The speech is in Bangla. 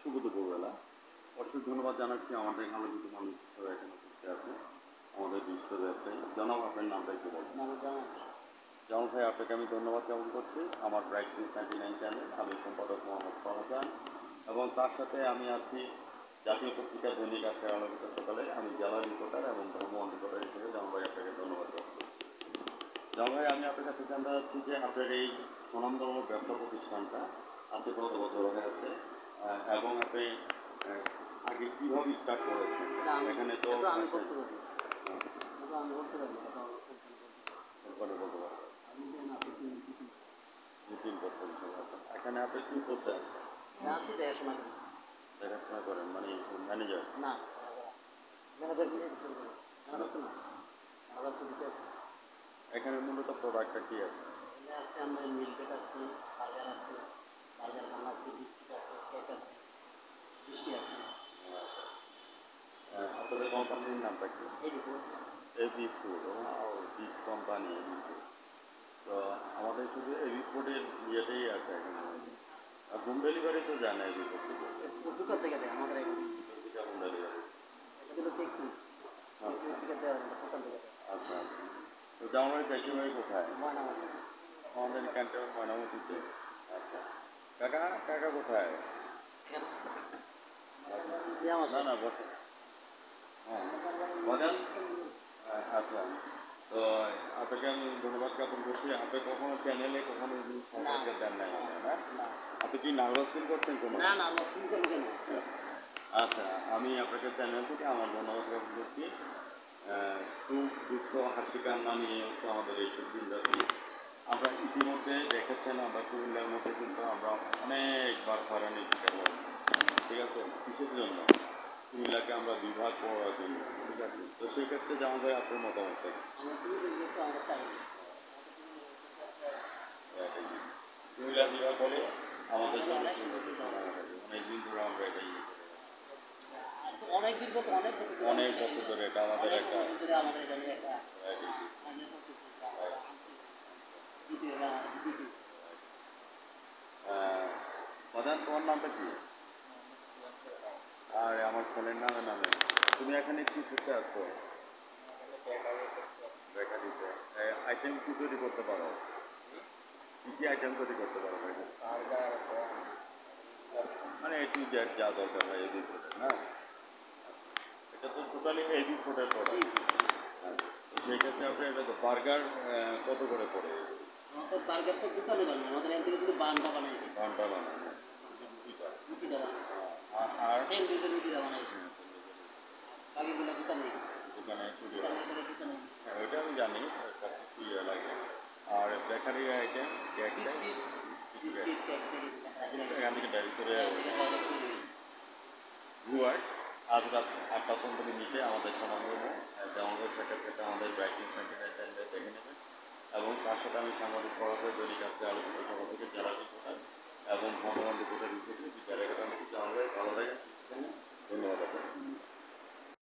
শুভ দুপুরবেলা। অশেষ ধন্যবাদ জানাচ্ছি আমাদের আলোকিত মানুষ এখানে উপস্থিত আছে, আমাদের বিশিষ্ট ব্যবসায়ী জনাব। আপনার নামটা একটু বলুন। জামাল ভাই, আপনাকে আমি ধন্যবাদ জ্ঞাপন করছি। আমার ব্রাইট নিউজ 99 চ্যানেল, আমি সম্পাদক মোহাম্মদ ফারহাসান, এবং তার সাথে আমি আছি জাতীয় পত্রিকা দৈনিক আসে আলোকিত সকালে। আমি জেলা রিপোর্টার এবং ধর্মবন্ধ রিপোর্টার হিসেবে জামাল ভাই আপনাকে ধন্যবাদ জ্ঞাপন করছি। জামাল ভাই, আমি আপনার কাছে জানতে চাচ্ছি যে আপনার এই স্বনামধন্য ব্যবসা প্রতিষ্ঠানটা আছে কত বছর হয়ে আছে, এবং আপনি আগে কীভাবে স্টার্ট করেছেন? এখানে তো আমি বলতে পারি, আমি বলতে পারি, দু তিন বছর এখানে আপনি কী করতে আছেন? দেখাশোনা করেন, মানে ম্যানেজার? না, এখানে মূলত প্রোডাক্টটা কী আছে? আছে আমাদের মিল্কেট আছে, বার্গার আছে, বার্গার বান আছে, বিস্কিট আছে, কেক আছে, মিষ্টি আছে। আপনাদের কোম্পানির নামটা কি? AB food. Big company AB food. তো আমাদের শুধু এবি ফুডের ইয়েটাই আছে এখানে। হোম ডেলিভারি তো জানে এবি ফুড থেকে? দোকান থেকে দেয় আমাদের এখানে। Home delivery? আচ্ছা আচ্ছা। তো জামাই দেশের বাড়ি কোথায়? ময়নামতি। আমাদের ক্যান্টনমেন্ট ময়নামতিতে। আচ্ছা। কাকা কাকা কোথায়? না না, বসে। হ্যাঁ বলেন। আচ্ছা, তো আপনাকে আমি ধন্যবাদ জ্ঞাপন করছি। আপনি কখনো চ্যানেলে কখনো সম্পর্কে দেন নাই, না? আপনি কি নার্ভাস ফিল করছেন কোনো? না, নার্ভাস ফিল করবো কেন? আচ্ছা, আমি আপনাকে চ্যানেল থেকে আমার ধন্যবাদ জ্ঞাপন করছি। সুখ দুঃখ হাসি কান্না নিয়ে হচ্ছে আমাদের এই দিনরাতি। আমরা ইতিমধ্যে দেখেছেন, আমরা কুমিল্লার মধ্যে কিন্তু আমরা অনেকবার হয়রানির শিকার হয়েছি। ঠিক আছে, কিসের জন্য? কুমিল্লাকে আমরা বিভাগ করার জন্য। ঠিক আছে, তো সেই ক্ষেত্রে যেমন ভাই আপনার মতামত থাকে। কুমিল্লা বিভাগ হলে আমাদের জন্য অনেকদিন ধরে আমরা এটাই অনেক বছর ধরে এটা আমাদের একটা প্রধান। তোমার নামটা কি? আর আমার ছেলের নামে তুমি এখানে কি করতে আসছো? বেকারিতে আইটেম কি তৈরি করতে পারো? কি কি আইটেম তৈরি করতে পারো? মানে একটু যা দরকার হয় এবি ফুডের, না? এটা তো টোটালি এবি ফুডের প্রোডাক্ট। হ্যাঁ, সেই ক্ষেত্রে আপনি এটা তো বার্গার কত করে পড়ে? আমাদের বার্গার তো দোকানে বানায়, আমাদের এখান থেকে শুধু বানটা বানাই। বানটা বানায়, রুটিটা বানায়। আর রুটিটা বানাই, বাকিগুলো দোকানে। দোকানে হ্যাঁ, ওইটা আমি জানি, সব কিছু ইয়ে লাগে। আর বেকারি আইটেম, কেক, এখান থেকে ডাইরেক্ট করে ভিউয়ার্স। আজ রাত 8টা 15 মিনিটে আমাদের সমাগমে জামালপুর থেকে আমাদের ব্রাইটিং সেন্টারে দেখে নেবেন, এবং তার সাথে আমি সাংবাদিক পড়াতে দৈনিক আজকে আলোচিত সভা থেকে জেলা রিপোর্টার এবং ধর্মবন্ধ রিপোর্টার হিসেবে বিচার একাডেমি জানালে ভালো লাগে। ধন্যবাদ আপনাকে।